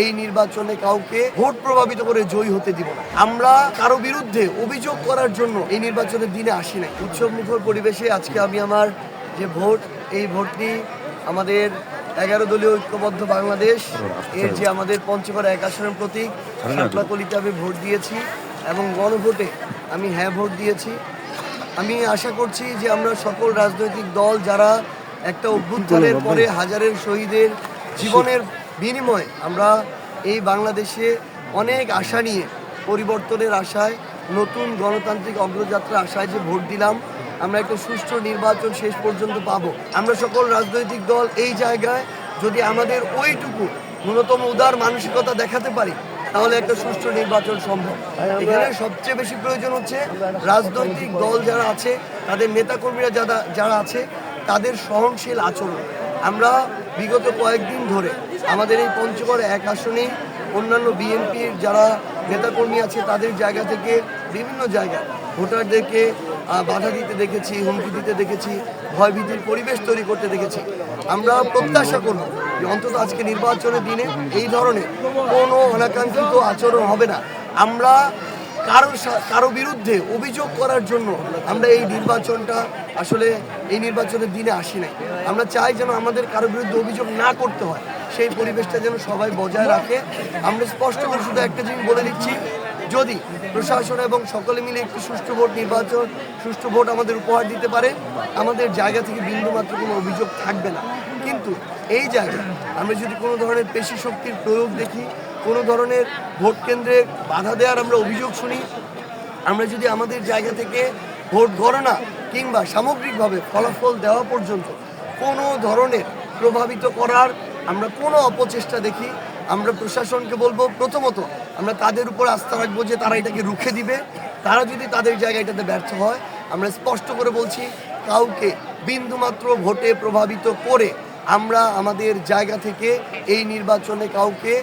এই নির্বাচনে কাউকে ভোট প্রভাবিত করে জয়ী হতে দিব না। আমরা কারো বিরুদ্ধে অভিযোগ করার জন্য এই নির্বাচনের দিনে আসি নাই। উৎসব মুখর পরিবেশে আজকে আমি আমার যে ভোট, এই ভোটটি আমাদের 11 দলীয় ঐক্যবদ্ধ বাংলাদেশ এর যে আমাদের পঞ্চগড় 1 আসনের প্রতীক শাপলাকলিতে আমি ভোট দিয়েছি এবং গণভোটে আমি হ্যাঁ ভোট দিয়েছি। আমি আশা করছি যে আমরা সকল রাজনৈতিক দল যারা একটা অভ্যুত্থানের পরে হাজারের শহীদের জীবনের বিনিময়ে আমরা এই বাংলাদেশে অনেক আশা নিয়ে পরিবর্তনের আশায় নতুন গণতান্ত্রিক অগ্রযাত্রা আশায় যে ভোট দিলাম, আমরা একটা সুষ্ঠু নির্বাচন শেষ পর্যন্ত পাবো। আমরা সকল রাজনৈতিক দল এই জায়গায় যদি আমাদের ওইটুকু ন্যূনতম উদার মানসিকতা দেখাতে পারি, তাহলে একটা সুষ্ঠু নির্বাচন সম্ভব। এখানে সবচেয়ে বেশি প্রয়োজন হচ্ছে রাজনৈতিক দল যারা আছে, তাদের নেতাকর্মীরা যারা আছে, তাদের সহনশীল আচরণ। আমরা বিগত কয়েকদিন ধরে আমাদের এই পঞ্চগড় 1 আসনেই অন্যান্য বিএনপির যারা নেতাকর্মী আছে তাদের জায়গা থেকে বিভিন্ন জায়গায় ভোটারদেরকে বাধা দিতে দেখেছি, হুমকি দিতে দেখেছি, ভয়ভীতির পরিবেশ তৈরি করতে দেখেছি। আমরা প্রত্যাশা করব যে অন্তত আজকে নির্বাচনের দিনে এই ধরনের কোনো অনাকাঙ্ক্ষিত আচরণ হবে না। আমরা কারো বিরুদ্ধে অভিযোগ করার জন্য আমরা এই নির্বাচনটা আসলে এই নির্বাচনের দিনে আসি নাই। আমরা চাই যেন আমাদের কারো বিরুদ্ধে অভিযোগ না করতে হয়, সেই পরিবেশটা যেন সবাই বজায় রাখে। আমরা স্পষ্ট করে শুধু একটা জিনিস বলে দিচ্ছি, যদি প্রশাসন এবং সকলে মিলে একটু সুষ্ঠু ভোট আমাদের উপহার দিতে পারে, আমাদের জায়গা থেকে বিন্দুমাত্র কোনো অভিযোগ থাকবে না। কিন্তু এই জায়গায় আমরা যদি কোনো ধরনের পেশি শক্তির প্রয়োগ দেখি, কোনো ধরনের ভোট কেন্দ্রে বাধা দেওয়ার আমরা অভিযোগ শুনি, আমরা যদি আমাদের জায়গা থেকে ভোট গণনা কিংবা সামগ্রিকভাবে ফলাফল দেওয়া পর্যন্ত কোনো ধরনের প্রভাবিত করার আমরা কোনো অপচেষ্টা দেখি, আমরা প্রশাসনকে বলবো প্রথমত আমরা তাদের উপর আস্থা রাখবো যে তারা এটাকে রুখে দিবে। তারা যদি তাদের জায়গায় এটাতে ব্যর্থ হয়, আমরা স্পষ্ট করে বলছি কাউকে বিন্দুমাত্র ভোটে প্রভাবিত করে আমরা আমাদের জায়গা থেকে এই নির্বাচনে কাউকে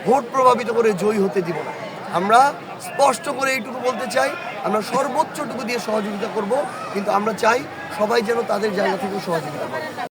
ভোট প্রভাবিত করে জয়ী হতে দিব না। আমরা স্পষ্ট করে এইটুকু বলতে চাই, আমরা সর্বোচ্চটুকু দিয়ে সহযোগিতা করব, কিন্তু আমরা চাই সবাই যেন তাদের জায়গা থেকে সহযোগিতা করে।